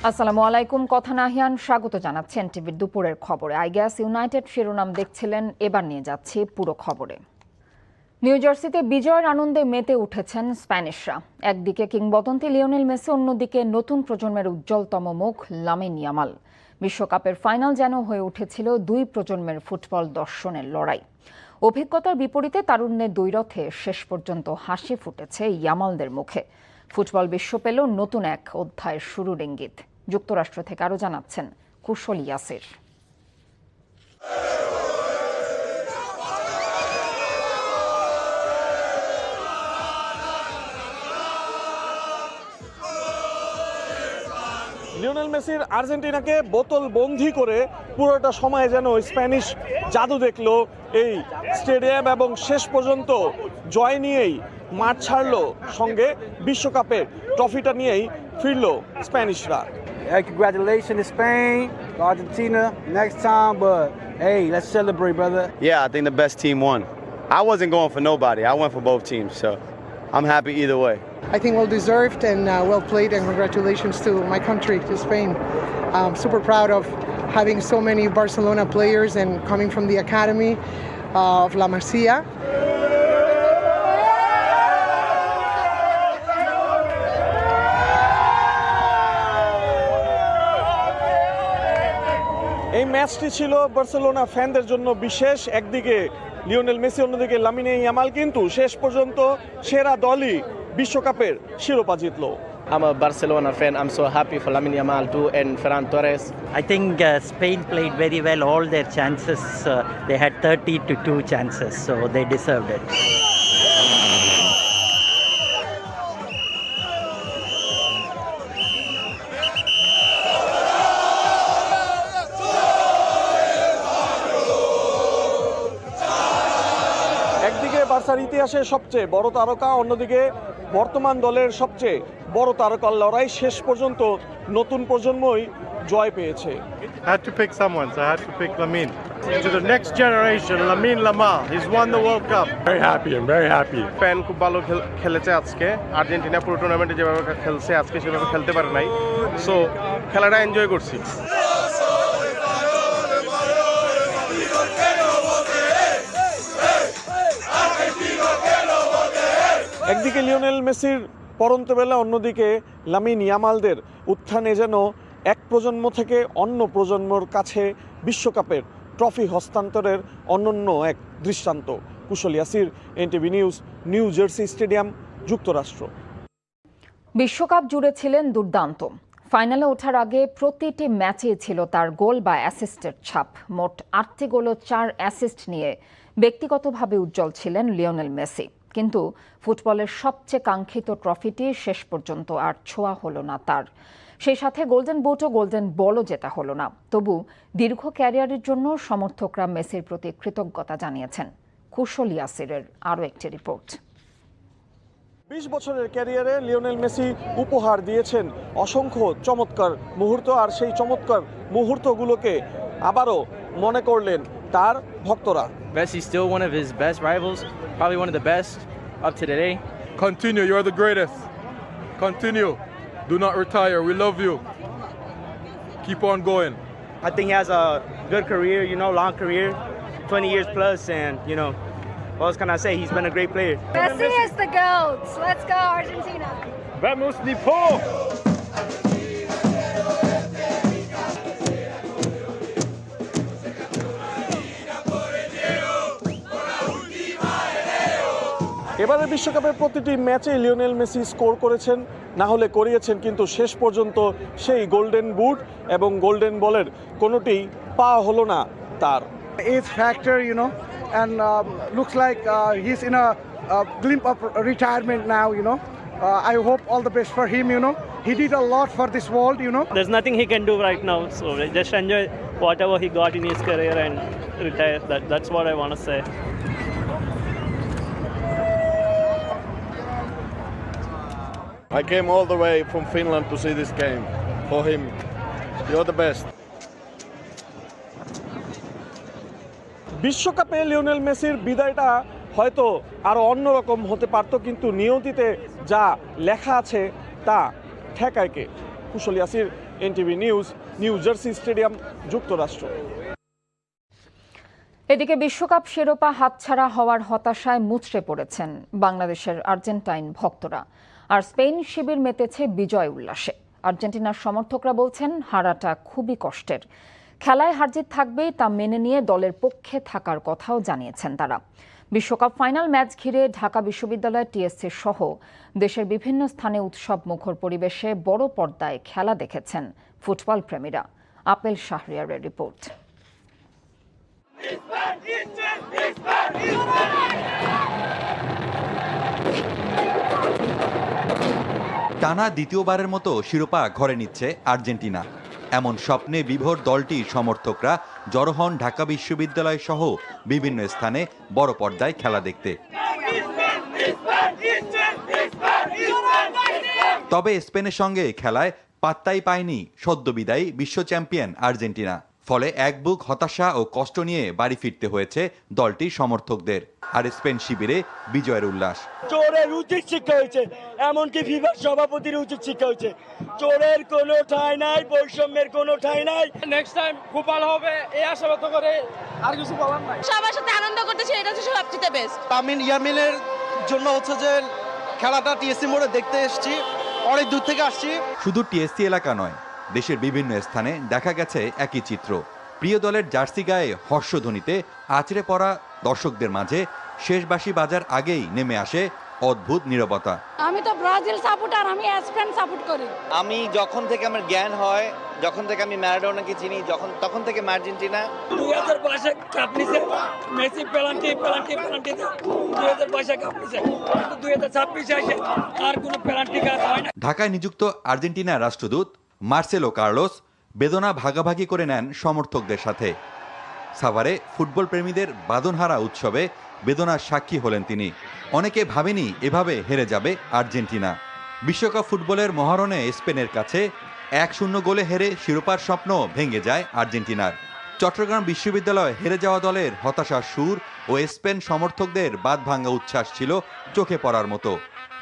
আসসালামু আলাইকুম। কথা নাহিয়ান স্বাগত জানাচ্ছেন টিভির দুপুরের খবরে। আই গ্যাস ইউনাইটেড শিরোনাম দেখছিলেন, এবার নিয়ে যাচ্ছি পুরো খবরে। নিউ জার্সিতে বিজয়ের আনন্দে মেতে উঠেছেন স্প্যানিশরা। একদিকে কিংবদন্তি লিওনেল মেসি, অন্যদিকে নতুন প্রজন্মের উজ্জ্বলতম মুখ লামিন ইয়ামাল। বিশ্বকাপের ফাইনাল যেন হয়ে উঠেছিল দুই প্রজন্মের ফুটবল দর্শনের লড়াই। অভিজ্ঞতার বিপরীতে তারুণ্যের দ্বৈরথে শেষ পর্যন্ত হাসি ফুটেছে ইয়ামালদের মুখে। ফুটবল বিশ্ব পেল নতুন এক অধ্যায়ের শুরুর ইঙ্গিত। যুক্তরাষ্ট্র থেকে আরও জানাচ্ছেন কুশল ইয়াসির। লিওনেল মেসির আর্জেন্টিনাকে বোতল বন্দি করে পুরোটা সময় যেন স্প্যানিশ জাদু দেখলো এই স্টেডিয়াম, এবং শেষ পর্যন্ত জয় নিয়েই মাঠ ছাড়লো, সঙ্গে বিশ্বকাপের ট্রফিটা নিয়েই ফিরলো স্প্যানিশরা। Hey, congratulations to Spain, Argentina, next time, but hey, let's celebrate, brother. Yeah, I think the best team won. I wasn't going for nobody. I went for both teams, so I'm happy either way. I think well deserved and well played, and congratulations to my country, to Spain. I'm super proud of having so many Barcelona players and coming from the academy of La Masia. এই ম্যাচটি ছিল Barcelona ফ্যানদের জন্য বিশেষ। একদিকে Lionel Messi, অন্যদিকে Lamine Yamal, কিন্তু শেষ পর্যন্ত সেরা দলই বিশ্বকাপের শিরোপা জিতলো। I'm a Barcelona fan. I'm so happy for Lamine Yamal too and Ferran Torres. I think Spain played very well. All their chances, they had 30-2 chances, so they deserved it. একদিকে বার্সার ইতিহাসে সবচেয়ে বড় তারকা, অন্যদিকে বর্তমান দলের সবচেয়ে বড় তারকার লড়াই। শেষ পর্যন্ত নতুন প্রজন্মই জয় পেয়েছে। I had to pick someone, so I had to pick Lamine. To the next generation, Lamine Yamal, he's won the World Cup. Very happy, I'm very happy. Spain খুব ভালো খেলেছে আজকে। আর্জেন্টিনা পুরো টুর্নামেন্টে যেভাবে খেলছে আজকে সেভাবে খেলতে পারে নাই, সো খেলাটা এনজয় করছি। একদিকে লিওনেল মেসির পরন্ত বেলা, অন্যদিকে লামিন ইয়ামালদের উত্থানে যেন এক প্রজন্ম থেকে অন্য প্রজন্মর কাছে বিশ্বকাপের ট্রফি হস্তান্তরের অনন্য এক দৃষ্টান্ত। Kushal Yasir, NTV news, New Jersey stadium, যুক্তরাষ্ট্র। বিশ্বকাপ জুড়ে ছিলেন দুর্দান্ত। ফাইনালে ওঠার আগে প্রতিটি ম্যাচে ছিল তার গোল বা অ্যাসিস্টের ছাপ। মোট 8টি গোল ও 4 অ্যাসিস্ট নিয়ে ব্যক্তিগতভাবে উজ্জ্বল ছিলেন লিওনেল মেসি। কিন্তু ফুটবলের সবচেয়ে কাঙ্ক্ষিত ট্রফিটি শেষ পর্যন্ত আর ছোঁয়া হলো না তার। সেই সাথে গোল্ডেন বুট ও গোল্ডেন বলও জেতা হলো না। তবু দীর্ঘ ক্যারিয়ারের জন্য সমর্থকরা মেসির প্রতি কৃতজ্ঞতা জানিয়েছেন। কুশল ইয়াসিরের আরও একটি রিপোর্ট। 20 বছরের ক্যারিয়ারে লিওনেল মেসি উপহার দিয়েছেন অসংখ্য চমৎকার মুহূর্ত, আর সেই চমৎকার মুহূর্তগুলোকে আবারও মনে করলেন তার ভক্তরা। Messi's still one of his best rivals, probably one of the best up to today. Continue, you're the greatest. Continue. Do not retire, we love you. Keep on going. I think he has a good career, long career, 20 years plus, and what else can I say? He's been a great player. Messi is the GOAT. Let's go Argentina. Vamos Nippon! এবারে বিশ্বকাপের প্রতিটি ম্যাচে Lionel Messi score করেছেন, না হলে করিয়েছেন, কিন্তু শেষ পর্যন্ত সেই গোল্ডেন বুট এবং গোল্ডেন বলের কোনোটিই পাওয়া হলো না তার। Age factor, and looks like he's in a glimpse of retirement now, I hope all the best for him, He did a lot for this world, There's nothing he can do right now, so just enjoy whatever he got in his career and retire. That's what I want to say. I came all the way from Finland to see this game. For him, you're the best. বিশ্বকাপে Lionel মেসির বিদায়টা হয়তো আরও অন্যরকম হতে পারত, কিন্তু নিয়তিতে যা লেখা আছে তা ঠেকায় কে? Kushal Yasir, NTV news, New Jersey stadium, যুক্তরাষ্ট্র। এদিকে বিশ্বকাপ শিরোপা হাতছাড়া হওয়ার হতাশায় মুচড়ে পড়েছেন বাংলাদেশের আর্জেন্টাইন ভক্তরা। আর স্পেন শিবির মেতেছে বিজয় উল্লাসে। আর্জেন্টিনার সমর্থকরা বলছেন হারাটা খুবই কষ্টের। খেলায় হারজিত থাকবেই তা মেনে নিয়ে দলের পক্ষে থাকার কথাও জানিয়েছেন তারা। বিশ্বকাপ ফাইনাল ম্যাচ ঘিরে ঢাকা বিশ্ববিদ্যালয় টিএসসি সহ দেশের বিভিন্ন স্থানে উৎসব মুখর পরিবেশে বড় পর্দায় খেলা দেখেছেন ফুটবল প্রেমীরা। আপেল শাহরিয়ারের রিপোর্ট। টানা দ্বিতীয়বারের মতো শিরোপা ঘরে নিচ্ছে আর্জেন্টিনা। এমন স্বপ্নে বিভোর দলটির সমর্থকরা জড়ো হন ঢাকা বিশ্ববিদ্যালয় সহ বিভিন্ন স্থানে বড় পর্দায় খেলা দেখতে। তবে স্পেনের সঙ্গে খেলায় পাত্তাই পায়নি সদ্যবিদায়ী বিশ্ব চ্যাম্পিয়ন আর্জেন্টিনা। ফলে এক বুক হতাশা ও কষ্ট নিয়ে বাড়ি ফিরতে হয়েছে দলটির সমর্থকদের। আর স্পেন শিবিরে বিজয়ের উল্লাস। চোরের উচিত শিক্ষা হয়েছে, এমনকি ফিফার সভাপতির উচিত শিক্ষা হয়েছে। চোরের কোনো ঠাঁই নাই, বৈষম্যের কোনো ঠাঁই নাই। নেক্সট টাইম খুব ভালো হবে এই আশা ব্যক্ত করে আর কিছু বলার নাই। সবার সাথে আনন্দ করতেছি, এটা হচ্ছে সবচেয়ে বেস্ট। আমিন ইয়ামিনের জন্য হচ্ছে যে খেলাটা টিএসসি মোড়ে দেখতে এসেছি, অনেক দূর থেকে আসছি। শুধু টিএসসি এলাকা নয়, দেশের বিভিন্ন স্থানে দেখা গেছে একই চিত্র। প্রিয় দলের জার্সি গায়ে হর্ষধ্বনিতে আছড়ে পড়া দর্শকদের মাঝে শেষ বাঁশি বাজার আগেই নেমে আসে অদ্ভুত নীরবতা। আমি তো ব্রাজিল সাপোর্টার, আমি স্পেন সাপোর্ট করি। আমি যখন থেকে আমার জ্ঞান হয়, যখন থেকে আমি ম্যারাডোনাকে চিনি, তখন থেকে আর্জেন্টিনা। 2022 কাপ নিছে মেসি, পেনাল্টি 2022 কাপ নিছে, 2026 আসে আর কোনো পেনাল্টি কাপ হয় না। ঢাকায় নিযুক্ত আর্জেন্টিনার রাষ্ট্রদূত মার্সেলো কার্লোস বেদনা ভাগাভাগি করে নেন সমর্থকদের সাথে। সাভারে ফুটবল প্রেমীদের বাঁধনহারা উৎসবে বেদনার সাক্ষী হলেন তিনি। অনেকে ভাবেনি এভাবে হেরে যাবে আর্জেন্টিনা। বিশ্বকাপ ফুটবলের মহারণে স্পেনের কাছে 1-0 গোলে হেরে শিরোপার স্বপ্ন ভেঙে যায় আর্জেন্টিনার। চট্টগ্রাম বিশ্ববিদ্যালয় হেরে যাওয়া দলের হতাশার সুর ও স্পেন সমর্থকদের বাঁধভাঙা উচ্ছ্বাস ছিল চোখে পড়ার মতো।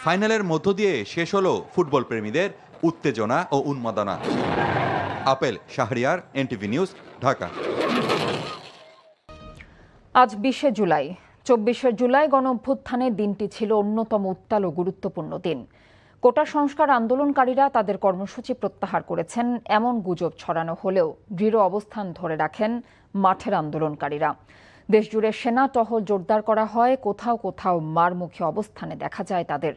ফাইনালের মধ্য দিয়ে শেষ হলো ফুটবল প্রেমীদের উত্তেজনা ও উন্মাদনা। Apple Shahriar, NTV news, Dhaka. আজ 20শে জুলাই। 24শে জুলাই গণঅভ্যুত্থানের দিনটি ছিল অন্যতম উত্তাল ও গুরুত্বপূর্ণ দিন। কোটা সংস্কার আন্দোলনকারীরা তাদের কর্মসূচি প্রত্যাহার করেছেন এমন গুজব ছড়ানো হলেও দৃঢ় অবস্থান ধরে রাখেন মাঠের আন্দোলনকারীরা। দেশজুড়ে সেনা টহল জোরদার করা হয়, কোথাও কোথাও মারমুখী অবস্থানে দেখা যায় তাদের।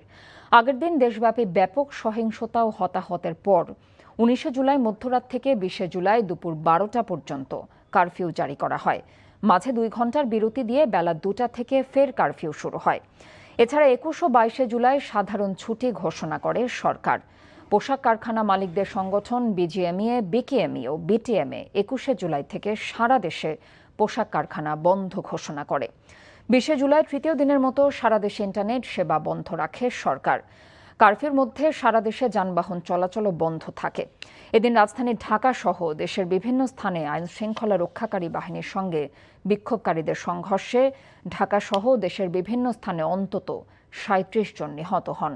আগের দিন দেশব্যাপী ব্যাপক সহিংসতা ও হতাহতের পর 19শে জুলাই মধ্যরাত থেকে 20শে জুলাই দুপুর 12টা পর্যন্ত কারফিউ জারি করা হয়। মাঝে 2 ঘন্টার বিরতি দিয়ে বেলা 2টা থেকে ফের কারফিউ শুরু হয়। এছাড়া 21 ও 22শে জুলাই সাধারণ ছুটি ঘোষণা করে সরকার। পোশাক কারখানা মালিকদের সংগঠন বিজিএমইএ, বিকেএমই ও বিটিএমএ 21শে জুলাই থেকে সারা দেশে পোশাক কারখানা বন্ধ ঘোষণা করে। 20শে জুলাই তৃতীয় দিনের মতো সারা দেশে ইন্টারনেট সেবা বন্ধ রাখে সরকার। কারফিউর মধ্যে সারা দেশে যানবাহন চলাচলও বন্ধ থাকে। এদিন রাজধানী ঢাকা সহ দেশের বিভিন্ন স্থানে আইন শৃঙ্খলা রক্ষাকারী বাহিনীর সঙ্গে বিক্ষোভকারীদের সংঘর্ষে ঢাকা সহ দেশের বিভিন্ন স্থানে অন্তত 37 জন নিহত হন।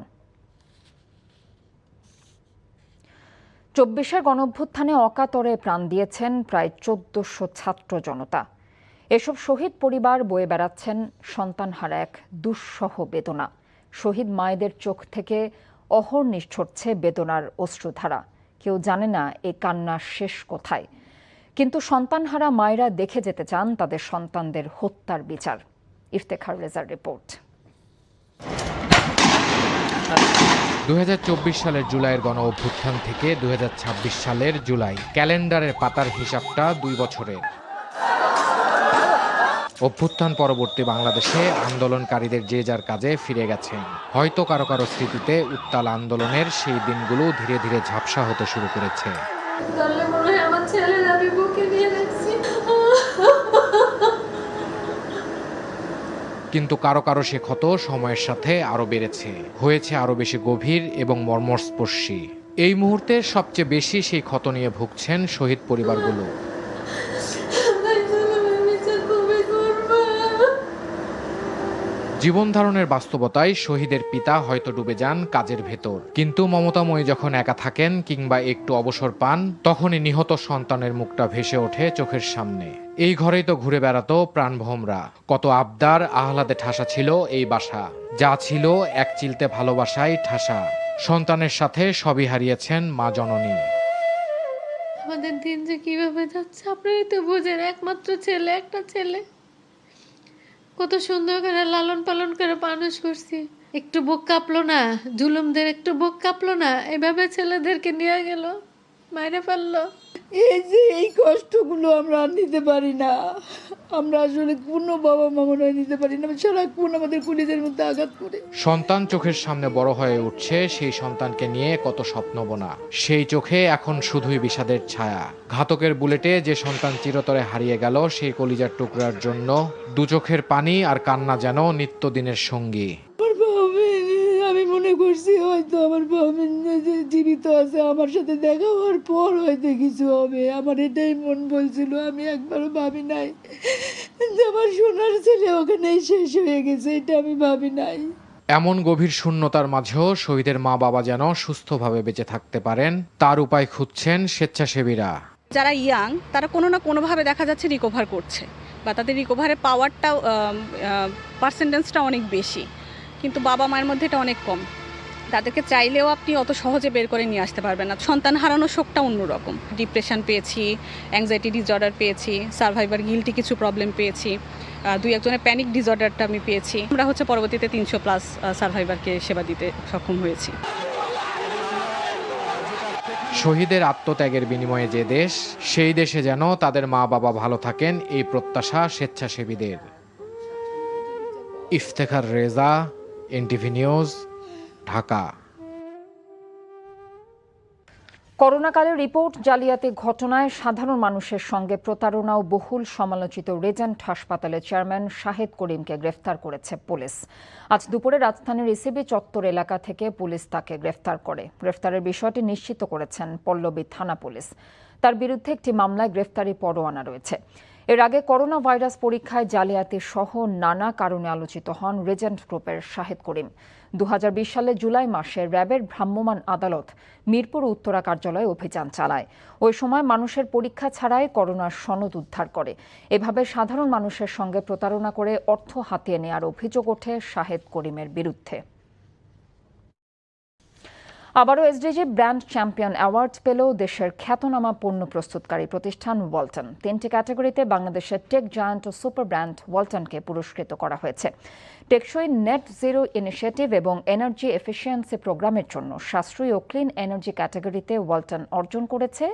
24শে গণঅভ্যুত্থানে অকাতরে প্রাণ দিয়েছেন প্রায় 1400 ছাত্র জনতা। এসব শহীদ পরিবার বয়ে বেড়াচ্ছেন সন্তানহারা এক দুঃসহ বেদনা। শহীদ মায়েদের চোখ থেকে অহর্নিশ ঝরছে বেদনার অশ্রুধারা। কেউ জানে না এ কান্নার শেষ কোথায়, কিন্তু সন্তানহারা মায়েরা দেখে যেতে চান তাদের সন্তানদের হত্যার বিচার। ইফতেখার রেজার রিপোর্ট। 2024 সালের জুলাইয়ের গণ অভ্যুত্থান থেকে 2026 সালের জুলাই ক্যালেন্ডারের পাতার হিসাবটা 2 বছরের। অভ্যুত্থান পরবর্তী বাংলাদেশে আন্দোলনকারীদের যে যার কাজে ফিরে গেছেন। হয়তো কারো কারো স্মৃতিতে উত্তাল আন্দোলনের সেই দিনগুলো ধীরে ধীরে ঝাপসা হতে শুরু করেছে। কিন্তু কারো কারো সে ক্ষত সময়ের সাথে আরো বেড়েছে, হয়েছে আরো বেশি গভীর এবং মর্মস্পর্শী। এই মুহূর্তে সবচেয়ে বেশি সেই ক্ষত নিয়ে ভুগছেন শহীদ পরিবারগুলো। জীবন ধারণের বাস্তবতায় শহীদের পিতা হয়তো ডুবে যান কাজের ভেতর, কিন্তু মমতাময়ী যখন একা থাকেন কিংবা একটু অবসর পান, তখনই নিহত সন্তানের মুখটা ভেসে ওঠে চোখের সামনে। এই ঘরেই তো ঘুরে বেড়াতো প্রাণভোমরা। কত আবদার আহ্লাদে ঠাসা ছিল এই বাসা, যা ছিল এক চিলতে ভালোবাসায় ঠাসা। সন্তানের সাথে সবই হারিয়েছেন মা জননী। আমাদের দিন যে কিভাবে যাচ্ছে আপনারাই তো বোঝেন, একমাত্র ছেলে, একটা ছেলে, কত সুন্দর করে লালন পালন করে মানুষ করছি। একটু বুক কাঁপলো না, জুলুমদের একটু বুক কাঁপলো না, এভাবে ছেলেদেরকে নিয়ে গেল, মাইরে ফেললো। এই যে এই কষ্টগুলো আমরা আর নিতে পারি না, আমরা আসলে কোনো বাবা মা মনে হয় নিতে পারি না, সারাক্ষণ আমাদের কলিজার মধ্যে আঘাত করে। সন্তান চোখের সামনে বড় হয়ে উঠছে, সেই সন্তানকে নিয়ে কত স্বপ্ন বোনা, সেই চোখে এখন শুধুই বিষাদের ছায়া। ঘাতকের বুলেটে যে সন্তান চিরতরে হারিয়ে গেল, সেই কলিজার টুকরার জন্য দু চোখের পানি আর কান্না যেন নিত্যদিনের সঙ্গী। আমি মনে করছি হয়তো আমার বাবা জীবিত আছে, আমার সাথে দেখা হওয়ার পর হয়তো কিছু হবে, আমার এটাই মন বলছিল। আমি একবারও ভাবি নাই যে আমার সোনার ছেলে ওখানেই শেষ হয়ে গেছে, এটা আমি ভাবি নাই। এমন গভীর শূন্যতার মাঝেও শহীদের মা বাবা যেন সুস্থভাবে বেঁচে থাকতে পারেন, তার উপায় খুঁজছেন স্বেচ্ছাসেবীরা। যারা ইয়াং তারা কোনো না কোনোভাবে দেখা যাচ্ছে রিকভার করছে, বা তাদের রিকভারের পাওয়ারটাও পার্সেন্টেজটা অনেক বেশি, কিন্তু বাবা মায়ের মধ্যে এটা অনেক কম। তাদেরকে চাইলেও আপনি অত সহজে বের করে নিয়ে আসতে পারবেন না। সন্তান হারানোর শোকটা অন্যরকম। ডিপ্রেশন পেয়েছি, অ্যাংজাইটি ডিসঅর্ডার পেয়েছি, সার্ভাইভার গিল্টি কিছু প্রবলেম পেয়েছি, 2-1 প্যানিক ডিসঅর্ডারটা আমি পেয়েছি। আমরা পরবর্তীতে 300+ সার্ভাইভারকে সেবা দিতে সক্ষম হয়েছি। শহীদের আত্মত্যাগের বিনিময়ে যে দেশ, সেই দেশে যেন তাদের মা বাবা ভালো থাকেন, এই প্রত্যাশা স্বেচ্ছাসেবীদের। Iftekhar Reza, NTV news, Dhaka. করোনাকালে রিপোর্ট জালিয়াতি ঘটনায় সাধারণ মানুষের সঙ্গে প্রতারণা ও বহুল সমালোচিত রেজেন্ট হাসপাতালের চেয়ারম্যান শাহেদ করিমকে গ্রেফতার করেছে পুলিশ। আজ দুপুরে রাজধানীর ইসিবি চত্বর এলাকা থেকে পুলিশ তাকে গ্রেফতার করে। গ্রেফতারের বিষয়টি নিশ্চিত করেছেন পল্লবী থানা পুলিশ। তার বিরুদ্ধে একটি মামলায় গ্রেফতারি পরোয়ানা রয়েছে। এর আগে করোনা ভাইরাস পরীক্ষায় জালিয়াতি সহ নানা কারণে আলোচিত হন রেজেন্ট গ্রুপের শাহেদ করিম। 2020 সালে জুলাই মাসে র্যাবের ভ্রাম্যমাণ আদালত মিরপুর উত্তরা কার্যালয়ে অভিযান চালায়। ওই সময় মানুষের পরীক্ষা ছাড়াই করোনার সনদ উদ্ধার করে। এভাবে সাধারণ মানুষের সঙ্গে প্রতারণা করে অর্থ হাতিয়ে নেওয়ার অভিযোগ ওঠে শাহেদ করিমের বিরুদ্ধে। আবারও এসডিজি ব্র্যান্ড চ্যাম্পিয়ন অ্যাওয়ার্ড পেল দেশের খ্যাতনামা পণ্য প্রস্তুতকারী প্রতিষ্ঠান ওয়ালটন। 3টি ক্যাটাগরিতে বাংলাদেশের টেক জায়ান্ট ও সুপার ব্র্যান্ড ওয়ালটনকে পুরস্কৃত করা হয়েছে। টেকসই নেট জিরো ইনিশিয়েটিভ এবং এনার্জি এফিসিয়েন্সি প্রোগ্রামের জন্য সাশ্রয়ী ও ক্লিন এনার্জি ক্যাটাগরিতে ওয়ালটন অর্জন করেছে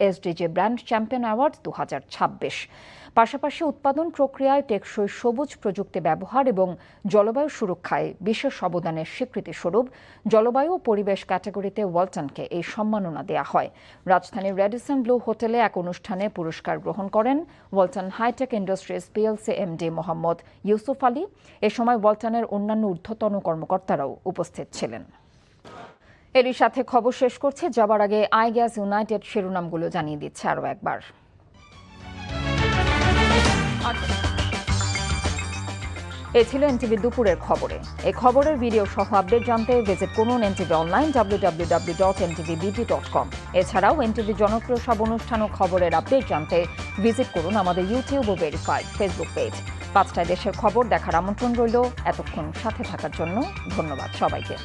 এসডিজি ব্র্যান্ড চ্যাম্পিয়ন অ্যাওয়ার্ড 2026। পাশাপাশি উৎপাদন প্রক্রিয়ায় টেকসই সবুজ প্রযুক্তি ব্যবহার এবং জলবায়ু সুরক্ষায় বিশেষ অবদানের স্বীকৃতিস্বরূপ জলবায়ু ও পরিবেশ ক্যাটাগরিতে ওয়ালটনকে এই সম্মাননা দেয়া হয়। রাজধানীর রেডিসন ব্লু হোটেলে এক অনুষ্ঠানে পুরস্কার গ্রহণ করেন Walton hitech industries PLC MD Mohammad Yusuf Ali. এ সময় ওয়ালটনের অন্যান্য ঊর্ধ্বতন কর্মকর্তারাও উপস্থিত ছিলেন। এরই সাথে খবর শেষ করছে, যাবার আগে আইগ্যাস ইউনাইটেড শিরোনামগুলো জানিয়ে দিচ্ছে আরও একবার। এ ছিল এনটিভি দুপুরের খবরে। এই খবরের ভিডিও সহ আপডেট জানতে ভিজিট করুন এনটিভি অনলাইন www.ntvbd.com। এছাড়াও এনটিভি জনপ্রিয় সব অনুষ্ঠান ও খবরের আপডেট জানতে ভিজিট করুন আমাদের ইউটিউব ও ভেরিফাইড ফেসবুক পেজ। 5টায় দেশের খবর দেখার আমন্ত্রণ রইল। এতক্ষণ সাথে থাকার জন্য ধন্যবাদ সবাইকে।